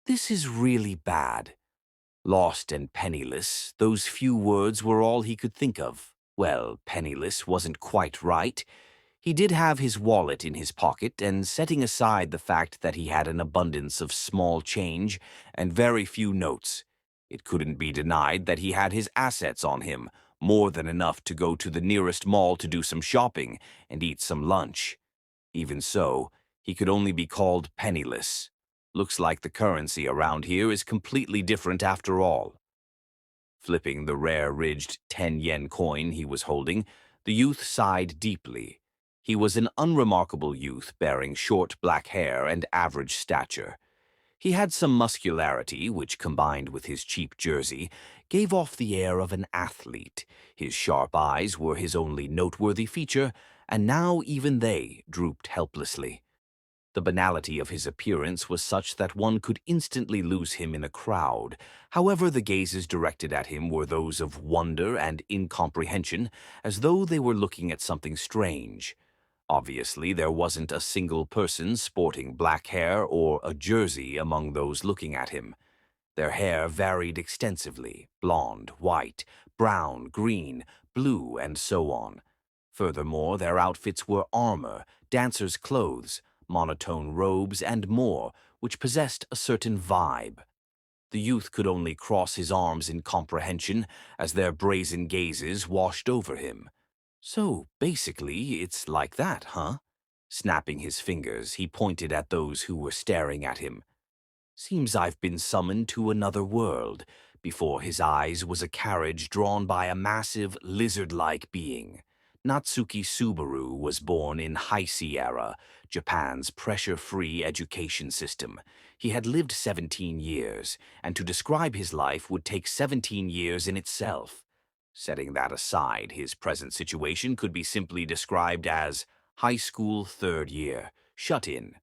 This is really bad. Lost and penniless, those few words were all he could think of. Well, penniless wasn't quite right. He did have his wallet in his pocket, and setting aside the fact that he had an abundance of small change and very few notes, it couldn't be denied that he had his assets on him, more than enough to go to the nearest mall to do some shopping and eat some lunch. Even so, he could only be called penniless. Looks like the currency around here is completely different after all. Flipping the rare ridged 10 yen coin he was holding, the youth sighed deeply. He was an unremarkable youth bearing short black hair and average stature. He had some muscularity, which, combined with his cheap jersey, gave off the air of an athlete. His sharp eyes were his only noteworthy feature, and now even they drooped helplessly. The banality of his appearance was such that one could instantly lose him in a crowd. However, the gazes directed at him were those of wonder and incomprehension, as though they were looking at something strange. Obviously, there wasn't a single person sporting black hair or a jersey among those looking at him. Their hair varied extensively: blonde, white, brown, green, blue, and so on. Furthermore, their outfits were armor, dancers' clothes, monotone robes, and more, which possessed a certain vibe. The youth could only cross his arms in comprehension as their brazen gazes washed over him. So, basically, it's like that, huh? Snapping his fingers, he pointed at those who were staring at him. Seems I've been summoned to another world. Before his eyes was a carriage drawn by a massive, lizard-like being. Natsuki Subaru was born in Heisei era, Japan's pressure-free education system. He had lived 17 years, and to describe his life would take 17 years in itself. Setting that aside, his present situation could be simply described as high school third year, shut in,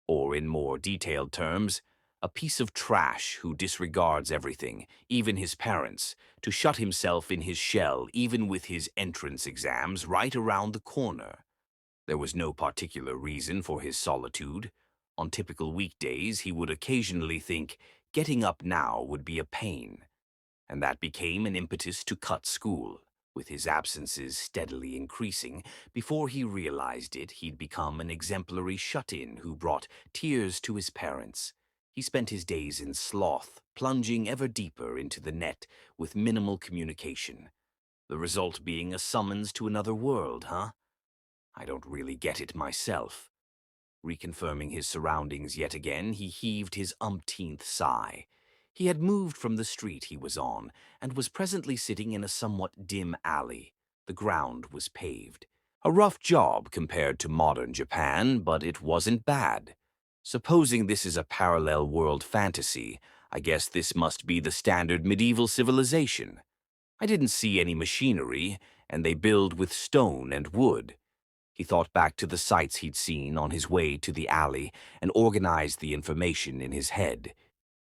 or in more detailed terms, a piece of trash who disregards everything, even his parents, to shut himself in his shell even with his entrance exams right around the corner. There was no particular reason for his solitude. On typical weekdays, he would occasionally think getting up now would be a pain, and that became an impetus to cut school. With his absences steadily increasing, before he realized it, he'd become an exemplary shut-in who brought tears to his parents. He spent his days in sloth, plunging ever deeper into the net with minimal communication. The result being a summons to another world, huh? I don't really get it myself. Reconfirming his surroundings yet again, he heaved his umpteenth sigh. He had moved from the street he was on, and was presently sitting in a somewhat dim alley. The ground was paved. A rough job compared to modern Japan, but it wasn't bad. Supposing this is a parallel world fantasy, I guess this must be the standard medieval civilization. I didn't see any machinery, and they build with stone and wood. He thought back to the sights he'd seen on his way to the alley and organized the information in his head.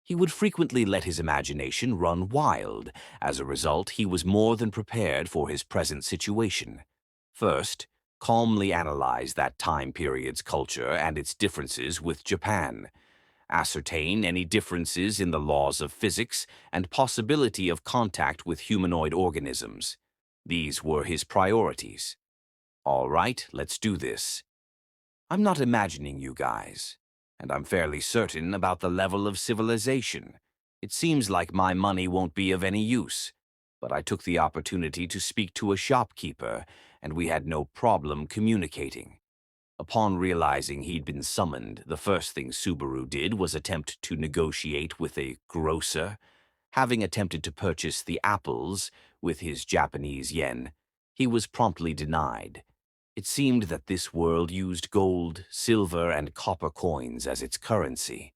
He would frequently let his imagination run wild. As a result, he was more than prepared for his present situation. First, calmly analyze that time period's culture and its differences with Japan. Ascertain any differences in the laws of physics and possibility of contact with humanoid organisms. These were his priorities. All right, let's do this. I'm not imagining you guys, and I'm fairly certain about the level of civilization. It seems like my money won't be of any use, but I took the opportunity to speak to a shopkeeper, and we had no problem communicating. Upon realizing he'd been summoned, the first thing Subaru did was attempt to negotiate with a grocer. Having attempted to purchase the apples with his Japanese yen, he was promptly denied. It seemed that this world used gold, silver, and copper coins as its currency.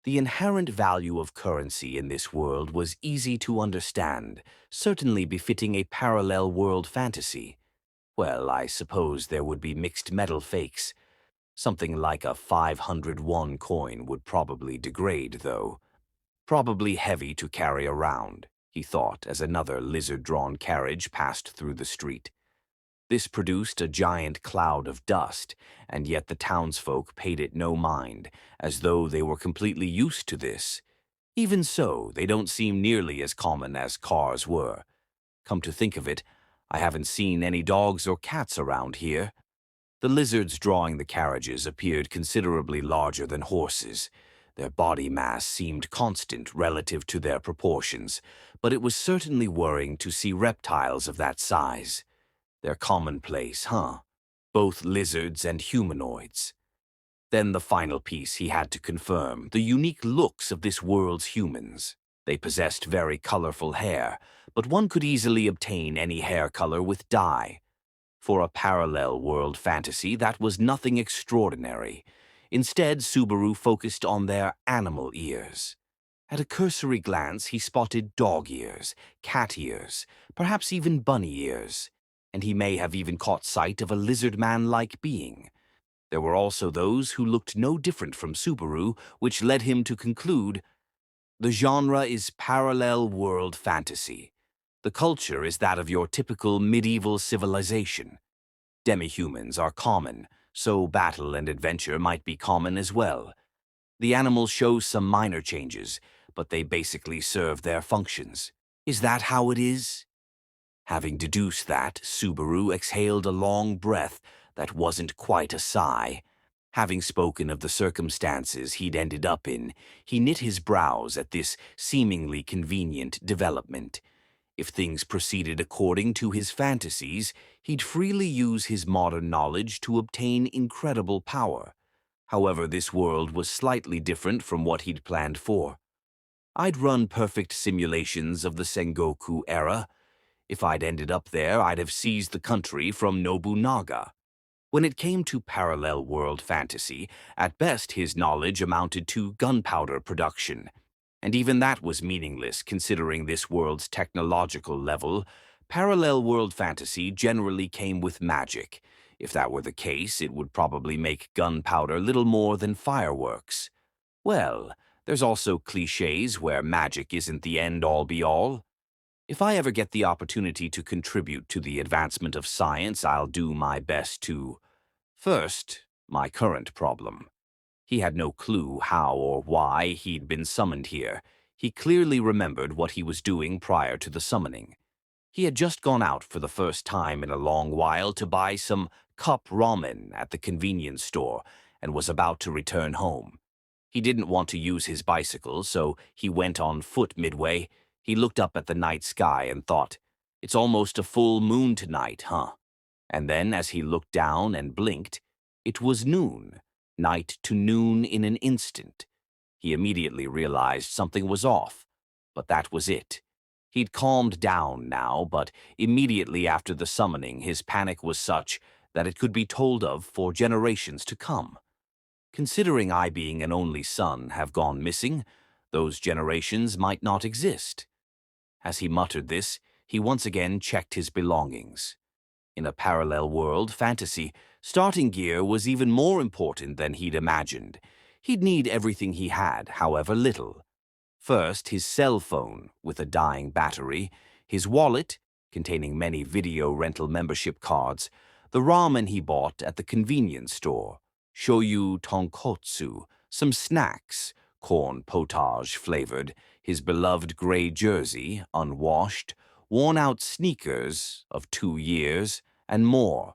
The inherent value of currency in this world was easy to understand, certainly befitting a parallel world fantasy. Well, I suppose there would be mixed metal fakes. Something like a 500 won coin would probably degrade, though. Probably heavy to carry around, he thought as another lizard-drawn carriage passed through the street. This produced a giant cloud of dust, and yet the townsfolk paid it no mind, as though they were completely used to this. Even so, they don't seem nearly as common as cars were. Come to think of it, I haven't seen any dogs or cats around here. The lizards drawing the carriages appeared considerably larger than horses. Their body mass seemed constant relative to their proportions, but it was certainly worrying to see reptiles of that size. They're commonplace, huh? Both lizards and humanoids. Then the final piece he had to confirm, the unique looks of this world's humans. They possessed very colorful hair, but one could easily obtain any hair color with dye. For a parallel world fantasy, that was nothing extraordinary. Instead, Subaru focused on their animal ears. At a cursory glance, he spotted dog ears, cat ears, perhaps even bunny ears, and he may have even caught sight of a lizard man-like being. There were also those who looked no different from Subaru, which led him to conclude, the genre is parallel world fantasy. The culture is that of your typical medieval civilization. Demi-humans are common, so battle and adventure might be common as well. The animals show some minor changes, but they basically serve their functions. Is that how it is? Having deduced that, Subaru exhaled a long breath that wasn't quite a sigh. Having spoken of the circumstances he'd ended up in, he knit his brows at this seemingly convenient development. If things proceeded according to his fantasies, he'd freely use his modern knowledge to obtain incredible power. However, this world was slightly different from what he'd planned for. I'd run perfect simulations of the Sengoku era. If I'd ended up there, I'd have seized the country from Nobunaga. When it came to parallel world fantasy, at best his knowledge amounted to gunpowder production. And even that was meaningless considering this world's technological level. Parallel world fantasy generally came with magic. If that were the case, it would probably make gunpowder little more than fireworks. Well, there's also cliches where magic isn't the end-all be-all. If I ever get the opportunity to contribute to the advancement of science, I'll do my best to... First, my current problem. He had no clue how or why he'd been summoned here. He clearly remembered what he was doing prior to the summoning. He had just gone out for the first time in a long while to buy some cup ramen at the convenience store and was about to return home. He didn't want to use his bicycle, so he went on foot midway. He looked up at the night sky and thought, "It's almost a full moon tonight, huh?" And then, as he looked down and blinked, it was noon, night to noon in an instant. He immediately realized something was off, but that was it. He'd calmed down now, but immediately after the summoning, his panic was such that it could be told of for generations to come. Considering I, being an only son, have gone missing, those generations might not exist. As he muttered this, he once again checked his belongings. In a parallel world fantasy, starting gear was even more important than he'd imagined. He'd need everything he had, however little. First, his cell phone, with a dying battery, his wallet, containing many video rental membership cards, the ramen he bought at the convenience store, shoyu tonkotsu, some snacks, corn potage flavored, his beloved gray jersey, unwashed, worn-out sneakers of 2 years, and more.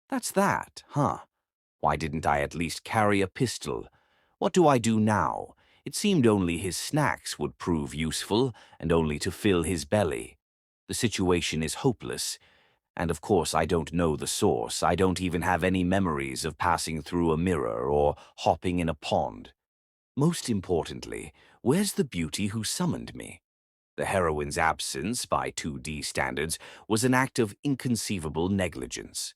That's that, huh? Why didn't I at least carry a pistol? What do I do now? It seemed only his snacks would prove useful, and only to fill his belly. The situation is hopeless, and of course I don't know the source. I don't even have any memories of passing through a mirror or hopping in a pond. Most importantly, where's the beauty who summoned me? The heroine's absence, by 2D standards, was an act of inconceivable negligence.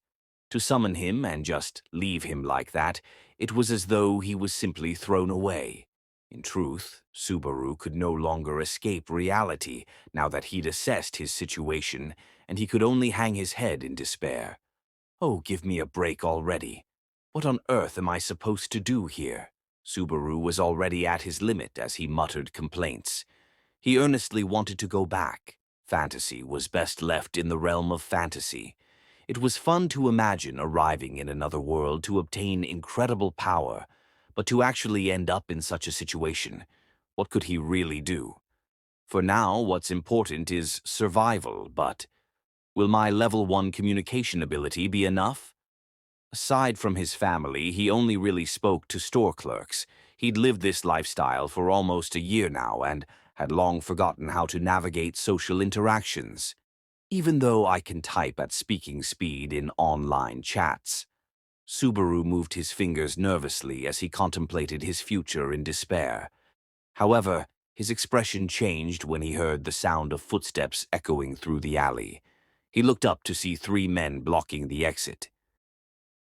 To summon him and just leave him like that, it was as though he was simply thrown away. In truth, Subaru could no longer escape reality now that he'd assessed his situation, and he could only hang his head in despair. Oh, give me a break already. What on earth am I supposed to do here? Subaru was already at his limit as he muttered complaints. He earnestly wanted to go back. Fantasy was best left in the realm of fantasy. It was fun to imagine arriving in another world to obtain incredible power, but to actually end up in such a situation, what could he really do? For now, what's important is survival, but will my level 1 communication ability be enough? Aside from his family, he only really spoke to store clerks. He'd lived this lifestyle for almost a year now and had long forgotten how to navigate social interactions. Even though I can type at speaking speed in online chats. Subaru moved his fingers nervously as he contemplated his future in despair. However, his expression changed when he heard the sound of footsteps echoing through the alley. He looked up to see 3 men blocking the exit.